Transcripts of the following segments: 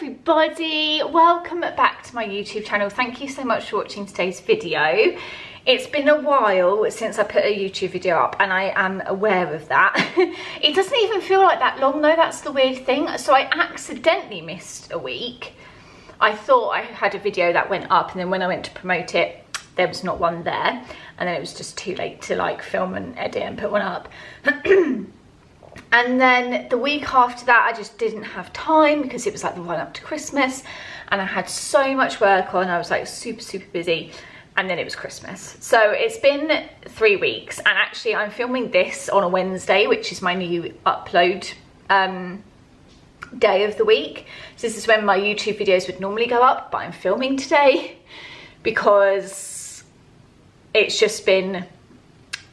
everybody, welcome back to my YouTube channel. Thank you so much for watching today's video. It's been a while since I put a YouTube video up and I am aware of that. It doesn't even feel like that long though, that's the weird thing. So I accidentally missed a week. I thought I had a video that went up and then when I went to promote it, there was not one there. And then it was just too late to like film and edit and put one up. And then the week after that, I just didn't have time because it was like the run up to Christmas and I had so much work on. I was like super busy and then it was Christmas. So it's been 3 weeks and actually I'm filming this on a Wednesday, which is my new upload day of the week. So this is when my YouTube videos would normally go up, but I'm filming today because it's just been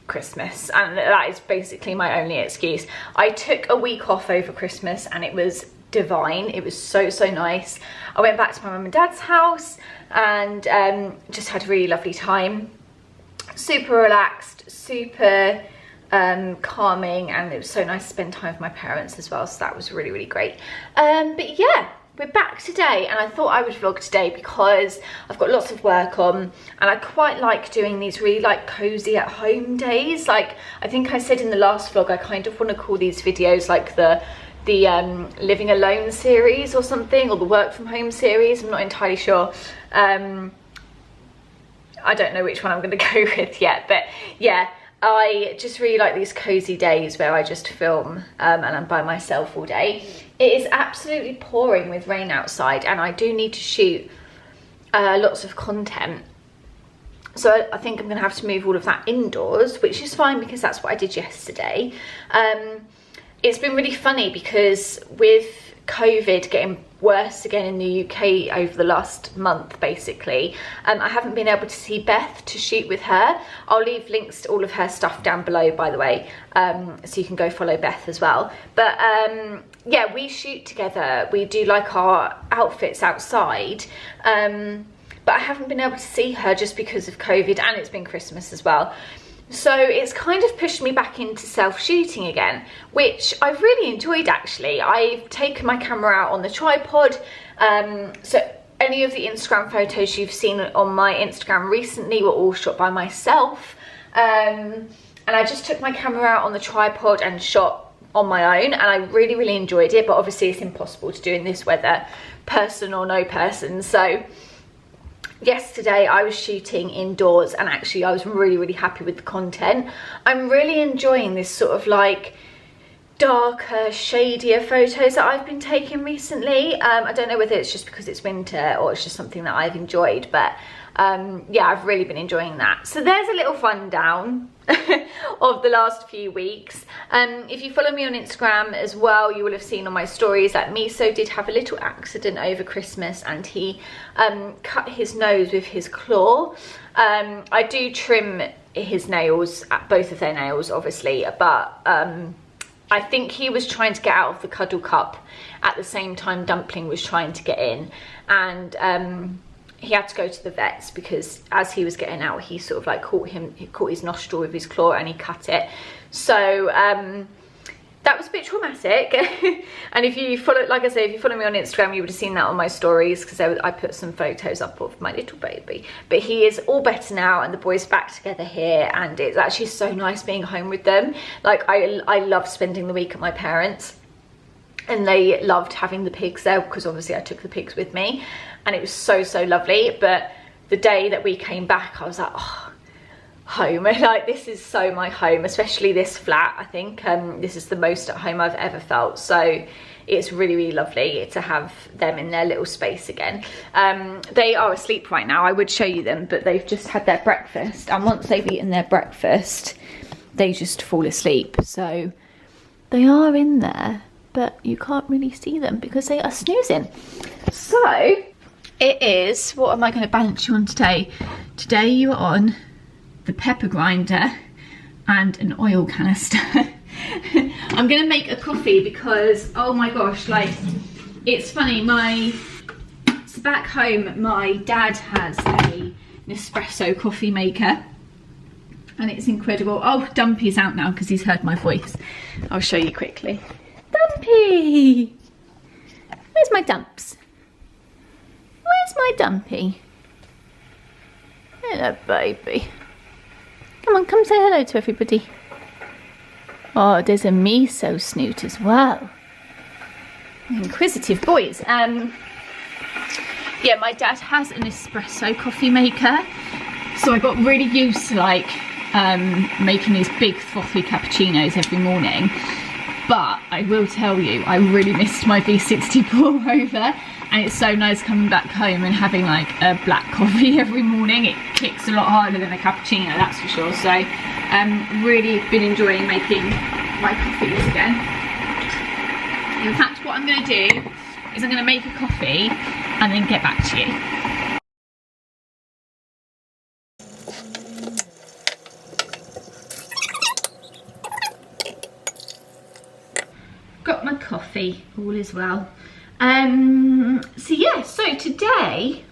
Christmas and that is basically my only excuse. I took a week off over Christmas and it was divine. It was so nice. I went back to my mum and dad's house and just had a really lovely time. Super relaxed, super calming, and it was so nice to spend time with my parents as well, so that was really great. But yeah, we're back today and I thought I would vlog today because I've got lots of work on and I quite like doing these really like cozy at home days. Like I think I said in the last vlog, I kind of want to call these videos like the Living Alone series or something, or the work from home series. I'm not entirely sure. I don't know which one I'm going to go with yet, but yeah, I just really like these cozy days where I just film and I'm by myself all day. It is absolutely pouring with rain outside and I do need to shoot lots of content. So I think I'm going to have to move all of that indoors, which is fine because that's what I did yesterday. It's been really funny because with COVID getting worse again in the UK over the last month basically, I haven't been able to see Beth to shoot with her. I'll leave links to all of her stuff down below, by the way, so you can go follow Beth as well. But yeah, we shoot together, we do like our outfits outside, but I haven't been able to see her just because of COVID and it's been Christmas as well. So it's kind of pushed me back into self-shooting again, which I've really enjoyed actually. I've taken my camera out on the tripod, so any of the Instagram photos you've seen on my Instagram recently were all shot by myself, and I just took my camera out on the tripod and shot on my own and I really enjoyed it, but obviously it's impossible to do in this weather, person or no person. So yesterday I was shooting indoors and actually I was really happy with the content. I'm really enjoying this sort of like darker, shadier photos that I've been taking recently. I don't know whether it's just because it's winter or it's just something that I've enjoyed, but yeah, I've really been enjoying that. So there's a little rundown of the last few weeks. If you follow me on Instagram as well, you will have seen on my stories that Miso did have a little accident over Christmas and he cut his nose with his claw. I do trim his nails, both of their nails obviously, but I think he was trying to get out of the cuddle cup at the same time Dumpling was trying to get in, and he had to go to the vets because as he was getting out he sort of like caught his nostril with his claw and he cut it. So that was a bit traumatic. And if you follow, like I say, if you follow me on Instagram, you would have seen that on my stories because I put some photos up of my little baby. But he is all better now and the boys are back together here and it's actually so nice being home with them. Like I love spending the week at my parents' and they loved having the pigs there because obviously I took the pigs with me and it was so lovely. But the day that we came back I was like, oh, home. Like this is so my home, especially this flat. I think this is the most at home I've ever felt, so it's really lovely to have them in their little space again. They are asleep right now. I would show you them, but they've just had their breakfast and once they've eaten their breakfast they just fall asleep. So they are in there but you can't really see them because they are snoozing. So it is, what am I going to balance you on today? Today you are on the pepper grinder and an oil canister. I'm going to make a coffee because, oh my gosh, like, it's funny, so back home my dad has an espresso coffee maker and it's incredible. Oh, Dumpy's out now because he's heard my voice. I'll show you quickly. Dumpy! Where's my Dumps? Where's my dumpy? Hello, baby. Come on, come say hello to everybody. Oh, there's a miso snoot as well. Inquisitive boys. Yeah, my dad has an espresso coffee maker, so I got really used to like making these big frothy cappuccinos every morning. But I will tell you, I really missed my V60 pour over, and it's so nice coming back home and having like a black coffee every morning. It kicks a lot harder than a cappuccino, that's for sure. So really been enjoying making my coffees again. In fact, what I'm going to do is I'm going to make a coffee and then get back to you. Got my coffee, all is well. So today,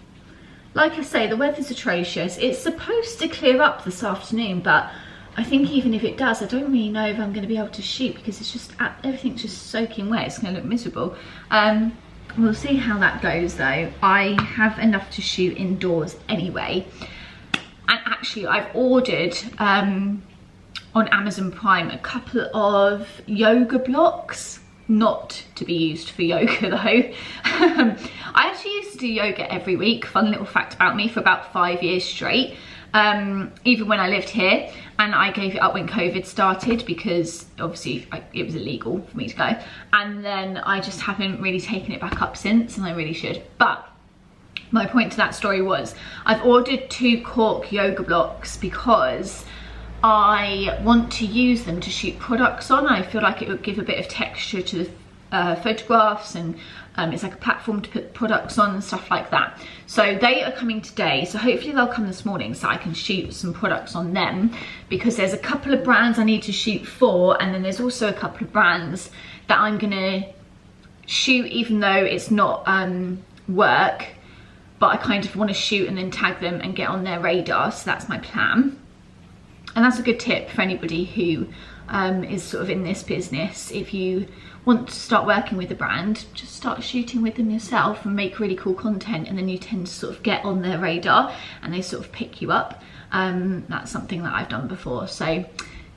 like I say, the weather's atrocious. It's supposed to clear up this afternoon, but I think even if it does, I don't really know if I'm going to be able to shoot because it's just, everything's just soaking wet. It's going to look miserable. We'll see how that goes though. I have enough to shoot indoors anyway. And actually I've ordered on Amazon Prime a couple of yoga blocks, not to be used for yoga though. I actually used to do yoga every week, fun little fact about me, for about 5 years straight, even when I lived here, and I gave it up when COVID started because obviously it was illegal for me to go, and then I just haven't really taken it back up since, and I really should. But my point to that story was I've ordered 2 cork yoga blocks because I want to use them to shoot products on. I feel like it would give a bit of texture to the photographs, and it's like a platform to put products on and stuff like that. So they are coming today, so hopefully they'll come this morning so I can shoot some products on them, because there's a couple of brands I need to shoot for, and then there's also a couple of brands that I'm gonna shoot even though it's not work, but I kind of want to shoot and then tag them and get on their radar. So that's my plan. And that's a good tip for anybody who is sort of in this business. If you want to start working with a brand, just start shooting with them yourself and make really cool content, and then you tend to sort of get on their radar and they sort of pick you up. That's something that I've done before, so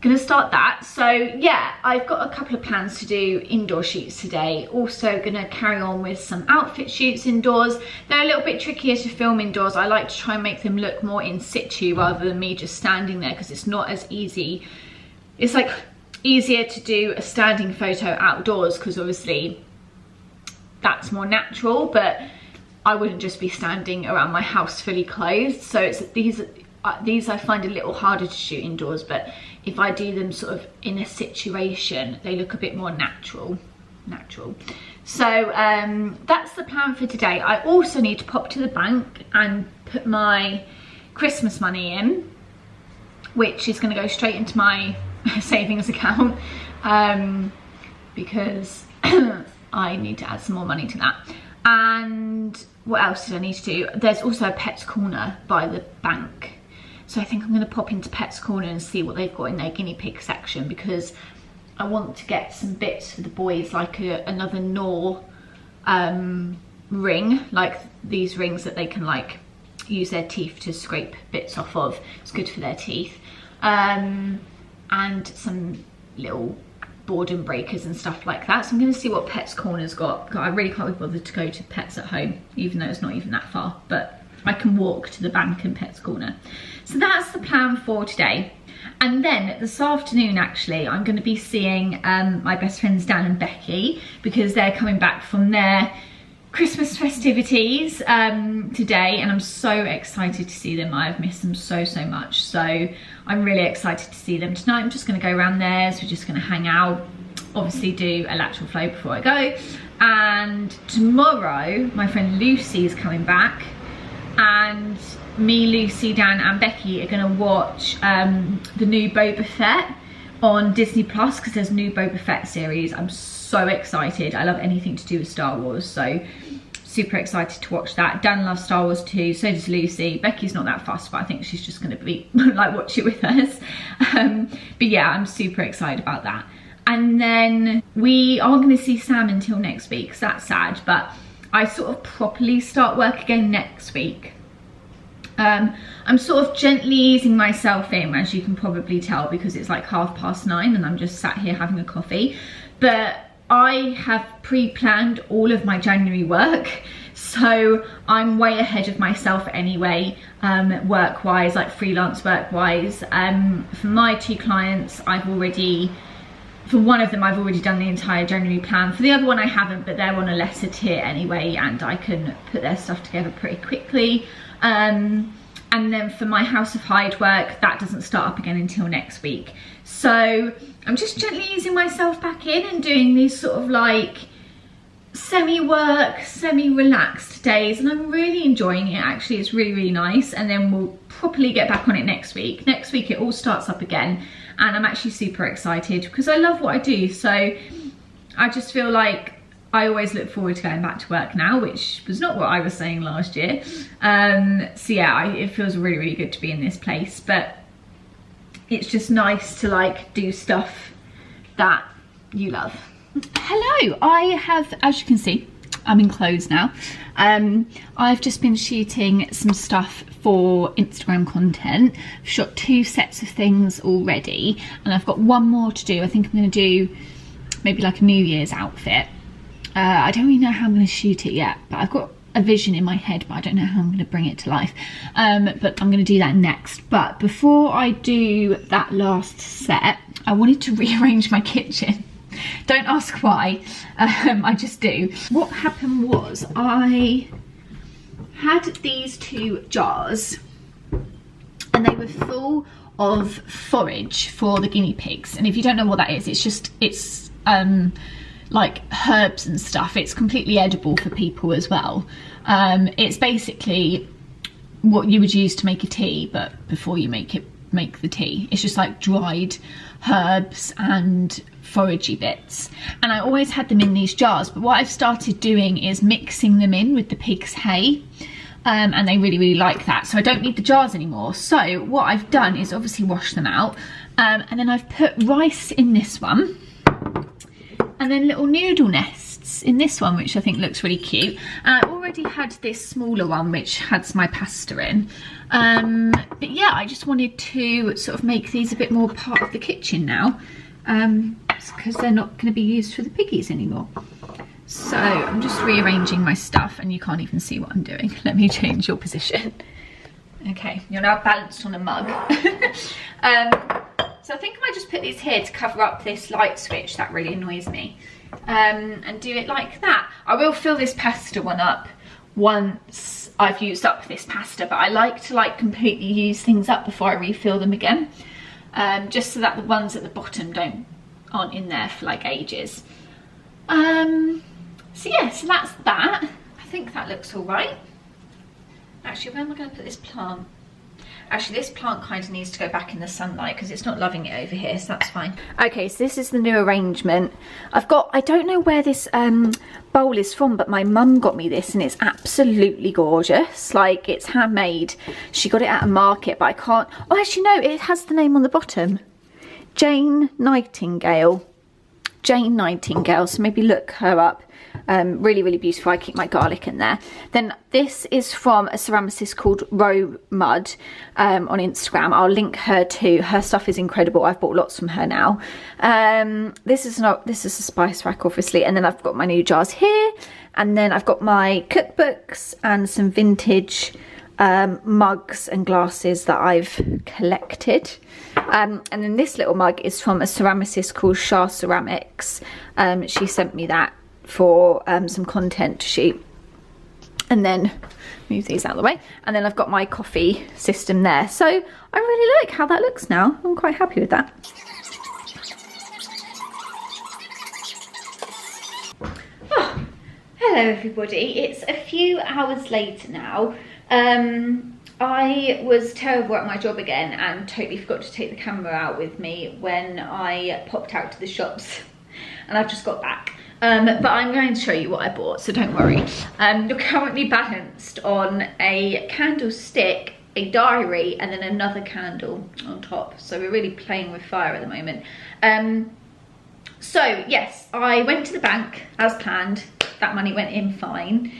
gonna start that. So yeah, I've got a couple of plans to do indoor shoots today. Also gonna carry on with some outfit shoots indoors. They're a little bit trickier to film indoors. I like to try and make them look more in situ rather than me just standing there, because it's not as easy. It's like easier to do a standing photo outdoors because obviously that's more natural, but I wouldn't just be standing around my house fully clothed. So it's these I find a little harder to shoot indoors, but if I do them sort of in a situation, they look a bit more natural. So that's the plan for today. I also need to pop to the bank and put my Christmas money in, which is going to go straight into my savings account, because I need to add some more money to that. And what else did I need to do? There's also a Pets Corner by the bank, so I think I'm going to pop into Pets Corner and see what they've got in their guinea pig section, because I want to get some bits for the boys, like another gnaw ring, like these rings that they can like use their teeth to scrape bits off of. It's good for their teeth. And some little boredom breakers and stuff like that. So I'm going to see what Pets Corner's got. I really can't be bothered to go to Pets at Home, even though it's not even that far, but I can walk to the bank and Pets Corner. So that's the plan for today. And then this afternoon, actually, I'm going to be seeing my best friends Dan and Becky, because they're coming back from their Christmas festivities today, and I'm so excited to see them. I've missed them so much, so I'm really excited to see them tonight. I'm just going to go around there, so we're just going to hang out, obviously do a lateral flow before I go. And tomorrow my friend Lucy is coming back, and me, Lucy, Dan and Becky are going to watch the new Boba Fett on Disney Plus, because there's a new Boba Fett series. I'm so excited. I love anything to do with Star Wars, so super excited to watch that. Dan loves Star Wars too, so does Lucy. Becky's not that fussed, but I think she's just going to be like watch it with us. But yeah, I'm super excited about that. And then we are going to see Sam until next week, so that's sad, but I sort of properly start work again next week. I'm sort of gently easing myself in, as you can probably tell, because it's like 9:30 and I'm just sat here having a coffee. But I have pre-planned all of my January work, so I'm way ahead of myself anyway, work-wise, like freelance work-wise. For my 2 clients, for one of them, I've already done the entire January plan. For the other one, I haven't, but they're on a lesser tier anyway, and I can put their stuff together pretty quickly. And then for my House of Hyde work, that doesn't start up again until next week. So I'm just gently easing myself back in and doing these sort of like semi-work, semi-relaxed days, and I'm really enjoying it. Actually, it's really, really nice. And then we'll properly get back on it next week. Next week it all starts up again, and I'm actually super excited because I love what I do. So I just feel like I always look forward to going back to work now, which was not what I was saying last year. So yeah, it feels really, really good to be in this place, but it's just nice to like do stuff that you love. Hello, I have, as you can see, I'm in clothes now. I've just been shooting some stuff for Instagram content. I've shot 2 sets of things already, and I've got one more to do. I think I'm going to do maybe like a New Year's outfit. I don't really know how I'm going to shoot it yet, but I've got a vision in my head, but I don't know how I'm going to bring it to life. But I'm going to do that next. But before I do that last set, I wanted to rearrange my kitchen. Don't ask why, I just do. What happened was I had these 2 jars and they were full of forage for the guinea pigs. And if you don't know what that is, it's like herbs and stuff. It's completely edible for people as well. It's basically what you would use to make a tea, but before you make the tea, it's just like dried herbs and foragey bits. And I always had them in these jars, but what I've started doing is mixing them in with the pig's hay, and they really, really like that. So I don't need the jars anymore. So what I've done is obviously wash them out, and then I've put rice in this one, and then little noodle nests in this one, which I think looks really cute. And I already had this smaller one which has my pasta in. But yeah, I just wanted to sort of make these a bit more part of the kitchen now, because they're not going to be used for the piggies anymore. So I'm just rearranging my stuff, and you can't even see what I'm doing. Let me change your position. Okay, you're now balanced on a mug. So I think I might just put these here to cover up this light switch that really annoys me, and do it like that. I will fill this pasta one up once I've used up this pasta, but I like to like completely use things up before I refill them again, just so that the ones at the bottom aren't in there for like ages. So yeah, so that's that. I think that looks all right. Actually, where am I going to put this plant? Actually, this plant kind of needs to go back in the sunlight because it's not loving it over here, so that's fine. Okay, so this is the new arrangement. I don't know where this bowl is from, but my mum got me this and it's absolutely gorgeous. Like, it's handmade. She got it at a market, but I can't... Oh, actually, no, it has the name on the bottom. Jane Nightingale. Jane Nightingale, so maybe look her up. Really, really beautiful. I keep my garlic in there. Then this is from a ceramicist called Ro Mud on Instagram. I'll link her too. Her stuff is incredible. I've bought lots from her now. This is a spice rack, obviously, and then I've got my new jars here, and then I've got my cookbooks and some vintage mugs and glasses that I've collected. And then this little mug is from a ceramicist called Shah Ceramics. She sent me that for some content to shoot. And then move these out of the way, and then I've got my coffee system there. So I really like how that looks now. I'm quite happy with that. Oh, hello everybody, it's a few hours later now. I was terrible at my job again and totally forgot to take the camera out with me when I popped out to the shops, and I've just got back. But I'm going to show you what I bought, so don't worry. You're currently balanced on a candlestick, a diary, and then another candle on top. So we're really playing with fire at the moment. So yes, I went to the bank as planned. That money went in fine.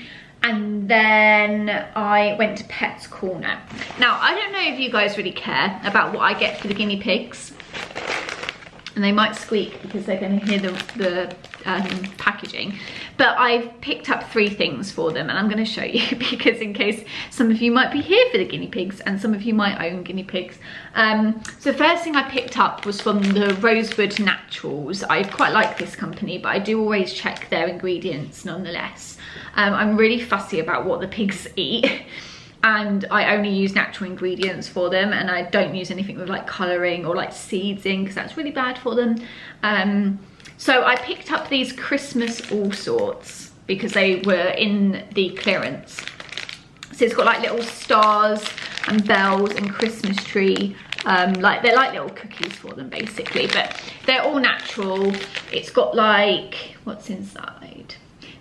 And then I went to Pets Corner. Now, I don't know if you guys really care about what I get for the guinea pigs. And they might squeak because they're going to hear the packaging. But I've picked up 3 things for them, and I'm going to show you because in case some of you might be here for the guinea pigs and some of you might own guinea pigs. So the first thing I picked up was from the Rosewood Naturals. I quite like this company, but I do always check their ingredients nonetheless. I'm really fussy about what the pigs eat. And I only use natural ingredients for them, and I don't use anything with like colouring or like seeds in because that's really bad for them. So I picked up these Christmas All Sorts because they were in the clearance. So it's got like little stars and bells and Christmas tree. Like they're like little cookies for them basically, but they're all natural. It's got like, what's inside?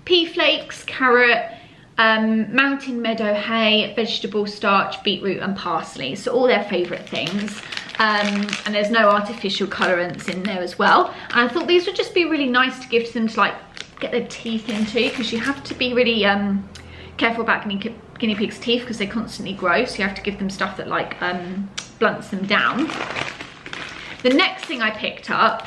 Pea flakes, carrot, mountain meadow hay, vegetable starch, beetroot and parsley. So all their favourite things. And there's no artificial colourants in there as well. And I thought these would just be really nice to give to them to like get their teeth into, because you have to be really careful about guinea pigs' teeth because they constantly grow. So you have to give them stuff that like blunts them down. The next thing I picked up,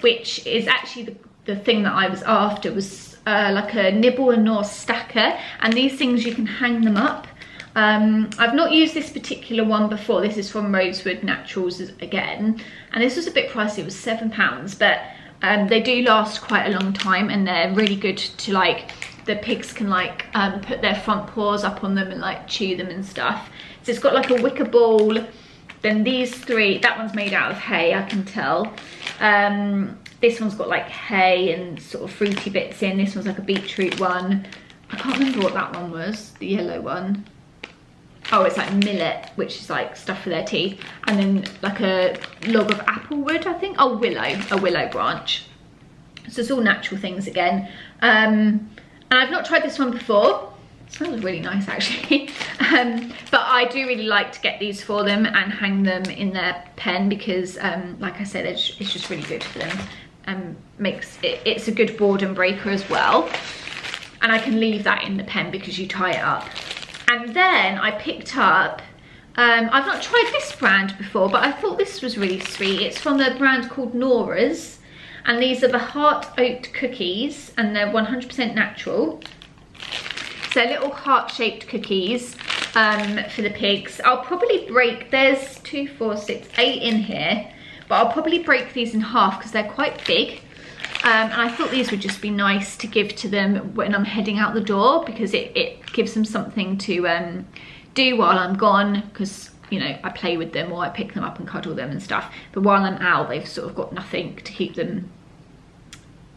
which is actually the thing that I was after, was like a nibble and gnaw stacker, and these things you can hang them up. I've not used this particular one before. This is from Rosewood Naturals again, and this was a bit pricey. It was £7, but they do last quite a long time, and they're really good to like, the pigs can like put their front paws up on them and like chew them and stuff. So it's got like a wicker ball. Then these 3, that one's made out of hay, I can tell. This one's got like hay and sort of fruity bits in. This one's like a beetroot one. I can't remember what that one was, the yellow one. Oh, it's like millet, which is like stuff for their teeth. And then like a log of apple wood, I think. Oh, a willow branch. So it's all natural things again. And I've not tried this one before. It smells really nice actually. But I do really like to get these for them and hang them in their pen because like I said, it's just really good for them. It's a good boredom breaker as well. And I can leave that in the pen because you tie it up. And then I picked up, I've not tried this brand before, but I thought this was really sweet. It's from a brand called Nora's, and these are the heart oat cookies, and they're 100% natural. So little heart-shaped cookies for the pigs. I'll probably break, there's 2, 4, 6, 8 in here, but I'll probably break these in half because they're quite big. And I thought these would just be nice to give to them when I'm heading out the door, because it gives them something to do while I'm gone, because, you know, I play with them or I pick them up and cuddle them and stuff. But while I'm out, they've sort of got nothing to keep them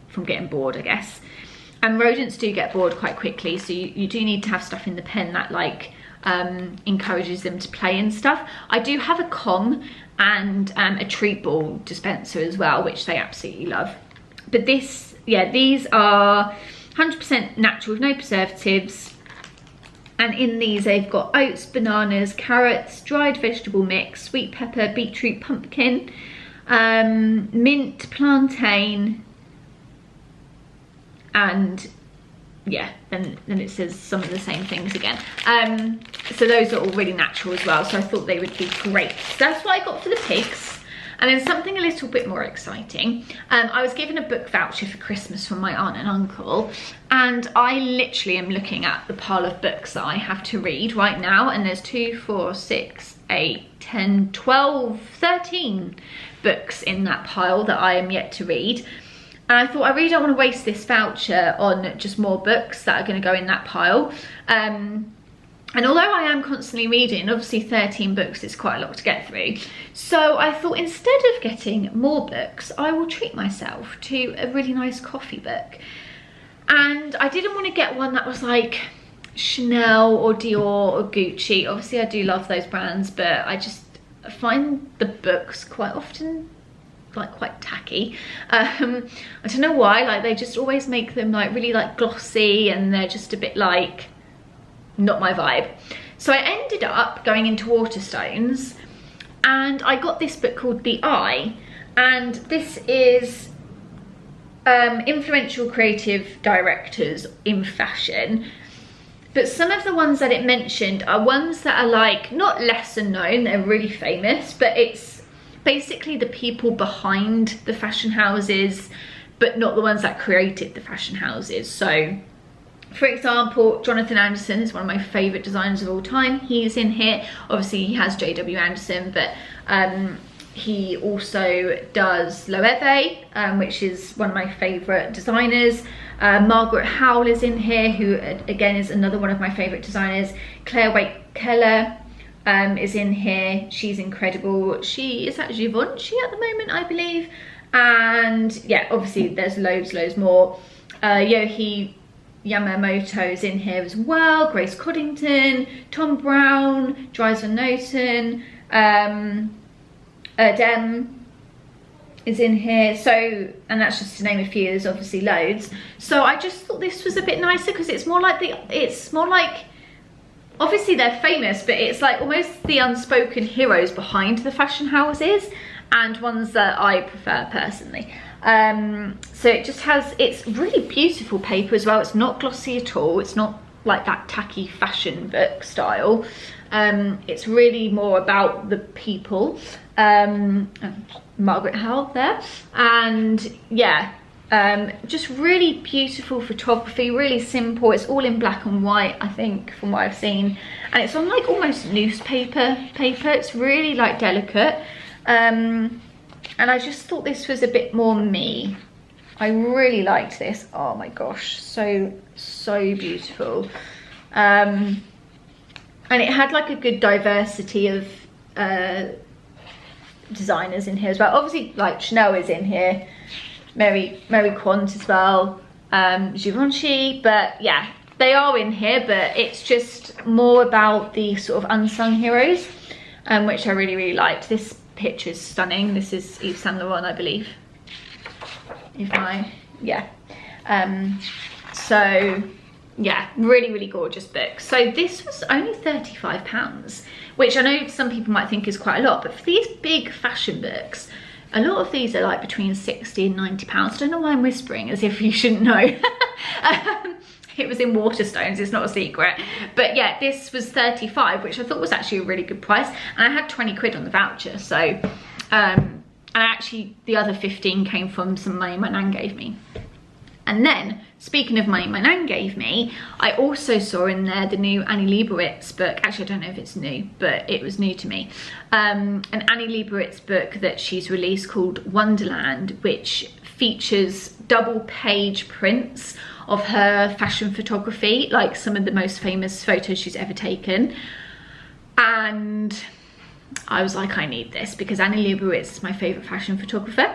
from getting bored, I guess. And rodents do get bored quite quickly, so you do need to have stuff in the pen that like encourages them to play and stuff. I do have a Kong and a treat ball dispenser as well, which they absolutely love. But this, yeah, these are 100% natural, no preservatives. And in these they've got oats, bananas, carrots, dried vegetable mix, sweet pepper, beetroot, pumpkin, mint, plantain, and yeah, then it says some of the same things again. So those are all really natural as well, so I thought they would be great. So that's what I got for the pigs. And then something a little bit more exciting. I was given a book voucher for Christmas from my aunt and uncle, and I literally am looking at the pile of books that I have to read right now, and there's 2, 4, 6, 8, 10, 12, 13 books in that pile that I am yet to read. And I thought I really don't want to waste this voucher on just more books that are going to go in that pile. And although I am constantly reading, obviously 13 books is quite a lot to get through. So I thought instead of getting more books, I will treat myself to a really nice coffee book. And I didn't want to get one that was like Chanel or Dior or Gucci. Obviously I do love those brands, but I just find the books quite often like quite tacky. I don't know why, like they just always make them like really like glossy, and they're just a bit like not my vibe. So I ended up going into Waterstones, and I got this book called The Eye, and this is influential creative directors in fashion, but some of the ones that it mentioned are ones that are like not lesser known, they're really famous, but it's basically the people behind the fashion houses, but not the ones that created the fashion houses. So for example, Jonathan Anderson is one of my favourite designers of all time. He's in here. Obviously he has JW Anderson, but he also does Loewe, which is one of my favourite designers. Margaret Howell is in here, who again is another one of my favourite designers. Claire Waite Keller is in here. She's incredible. She is at Givenchy at the moment, I believe. And yeah, obviously there's loads more. Yohei Yamamoto is in here as well. Grace Coddington, Tom Brown, Dries Van Noten, Dem is in here. So, and that's just to name a few, there's obviously loads. So I just thought this was a bit nicer because it's more like obviously they're famous, but it's like almost the unspoken heroes behind the fashion houses, and ones that I prefer personally. So it just has, it's really beautiful paper as well. It's not glossy at all. It's not like that tacky fashion book style. It's really more about the people. Margaret Howell there. And yeah, just really beautiful photography, really simple. It's all in black and white, I think, from what I've seen. And it's on like almost newspaper paper. It's really like delicate. And I just thought this was a bit more me. I really liked this. Oh my gosh, so beautiful. And it had like a good diversity of designers in here as well. Obviously like Chanel is in here, Mary Quant as well, Givenchy, but yeah, they are in here, but it's just more about the sort of unsung heroes, which I really liked. This picture is stunning. This is Yves Saint Laurent, I believe. So yeah, really gorgeous book. So this was only £35, which I know some people might think is quite a lot, but for these big fashion books, a lot of these are like between £60 and £90. I don't know why I'm whispering as if you shouldn't know. It was in Waterstones, it's not a secret. But yeah, this was 35, which I thought was actually a really good price. And I had 20 quid on the voucher. So, and actually the other 15 came from some money my nan gave me. And then, speaking of money my nan gave me, I also saw in there the new Annie Leibovitz book. Actually, I don't know if it's new, but it was new to me. An Annie Leibovitz book that she's released called Wonderland, which features double page prints of her fashion photography, like some of the most famous photos she's ever taken. And I was like, I need this, because Annie Leibovitz is my favourite fashion photographer.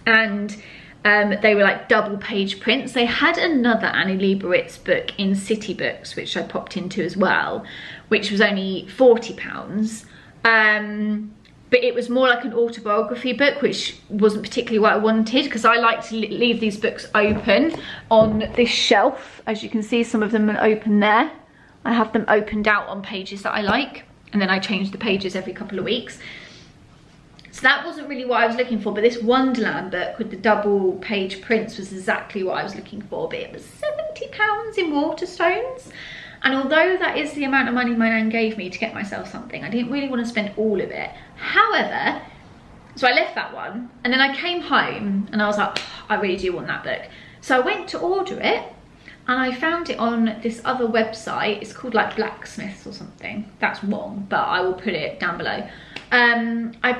And they were like double page prints. They had another Annie Leibovitz book in City Books, which I popped into as well, which was only £40. But it was more like an autobiography book, which wasn't particularly what I wanted, because I like to leave these books open on this shelf. As you can see, some of them are open there. I have them opened out on pages that I like, and then I change the pages every couple of weeks. So that wasn't really what I was looking for, but this Wonderland book with the double page prints was exactly what I was looking for. But it was £70 in Waterstones. And although that is the amount of money my nan gave me to get myself something, I didn't really want to spend all of it. However, so I left that one, and then I came home and I was like, oh, I really do want that book. So I went to order it, and I found it on this other website. It's called like Blacksmiths or something. That's wrong, but I will put it down below. I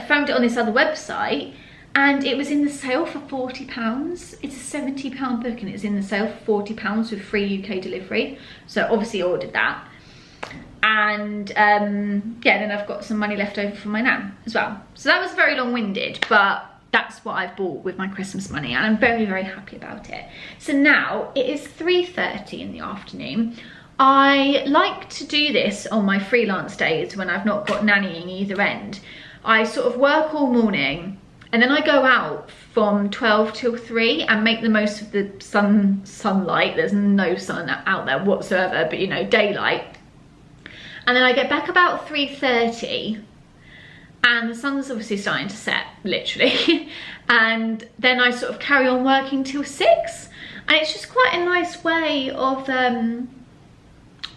found it on this other website, and it was in the sale for £40. It's a £70 book, and it's in the sale for £40 with free UK delivery. So obviously I ordered that. And yeah, then I've got some money left over from my nan as well. So that was very long-winded, but that's what I've bought with my Christmas money, and I'm very happy about it. So now it is 3:30 in the afternoon. I like to do this on my freelance days when I've not got nannying either end. I sort of work all morning, and then I go out from 12 till 3 and make the most of the sunlight. There's no sun out there whatsoever, but you know, daylight. And then I get back about 3:30, and the sun's obviously starting to set, literally. And then I sort of carry on working till 6, and it's just quite a nice way of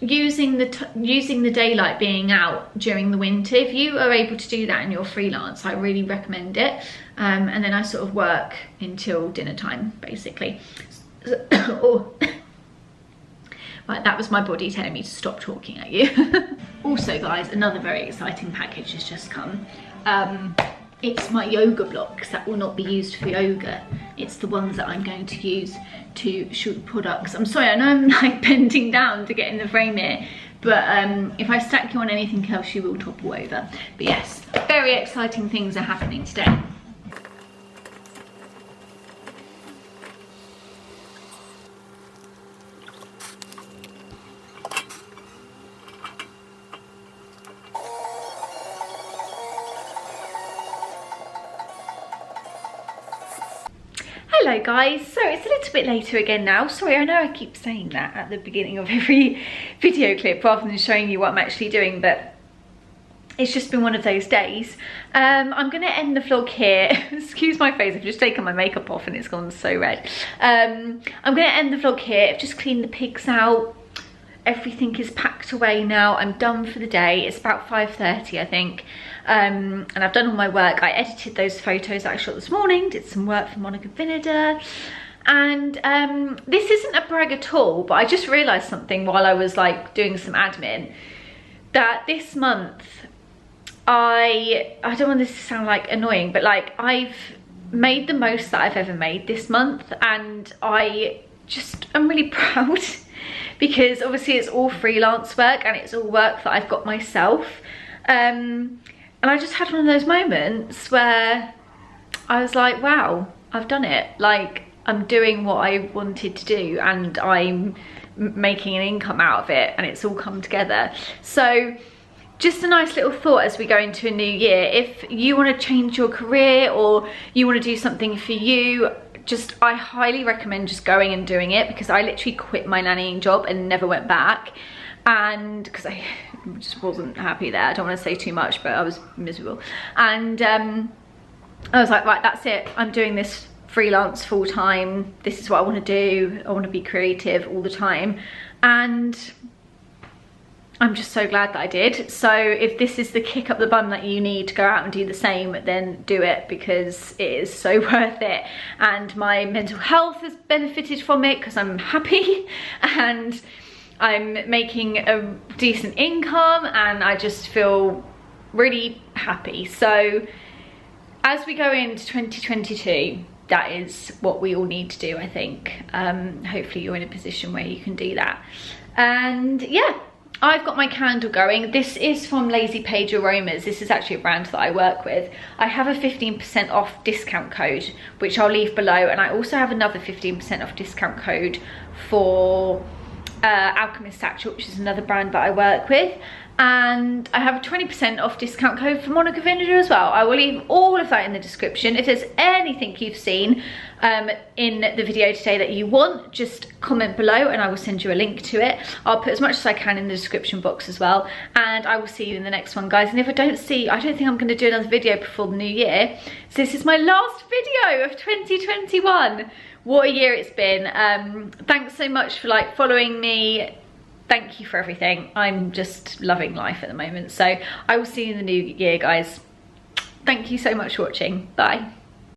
using the daylight being out during the winter. If you are able to do that and you're freelance, I really recommend it. And then I sort of work until dinner time, basically. Oh. Right, that was my body telling me to stop talking at you. Also, guys, another very exciting package has just come. It's my yoga blocks that will not be used for yoga. It's the ones that I'm going to use to shoot products. I'm sorry, I know I'm like bending down to get in the frame here, but if I stack you on anything else, you will topple over. But yes, very exciting things are happening today. Hello guys, so it's a little bit later again now. Sorry, I know I keep saying that at the beginning of every video clip rather than showing you what I'm actually doing, but it's just been one of those days. I'm gonna end the vlog here. Excuse my face, I've just taken my makeup off and it's gone so red. I'm gonna end the vlog here. I've just cleaned the pigs out. Everything is packed away now. I'm done for the day. It's about 5:30, I think. And I've done all my work. I edited those photos that I shot this morning, did some work for Monica Vinegar. And this isn't a brag at all, but I just realized something while I was like doing some admin, that this month I don't want this to sound like annoying, but like I've made the most that I've ever made this month, and I'm really proud. Because obviously it's all freelance work and it's all work that I've got myself. And I just had one of those moments where I was like, wow, I've done it. Like, I'm doing what I wanted to do and I'm making an income out of it, and it's all come together. So just a nice little thought as we go into a new year. If you want to change your career or you want to do something for you, I highly recommend just going and doing it, because I literally quit my nannying job and never went back, and because I just wasn't happy there. I don't want to say too much, but I was miserable. And I was like, right, that's it. I'm doing this freelance full time. This is what I want to do. I want to be creative all the time. And I'm just so glad that I did. So if this is the kick up the bum that you need to go out and do the same, then do it, because it is so worth it. And my mental health has benefited from it because I'm happy and I'm making a decent income, and I just feel really happy. So as we go into 2022, that is what we all need to do, I think. Hopefully you're in a position where you can do that. And yeah, I've got my candle going. This is from Lazy Page Aromas. This is actually a brand that I work with. I have a 15% off discount code, which I'll leave below. And I also have another 15% off discount code for Alchemist Satchel, which is another brand that I work with. And I have a 20% off discount code for Monica Vinegar as well. I will leave all of that in the description. If there's anything you've seen in the video today that you want, just comment below and I will send you a link to it. I'll put as much as I can in the description box as well. And I will see you in the next one, guys. And if I don't think I'm going to do another video before the new year. So this is my last video of 2021. What a year it's been. Thanks so much for like following me. Thank you for everything. I'm just loving life at the moment. So I will see you in the new year, guys. Thank you so much for watching. Bye.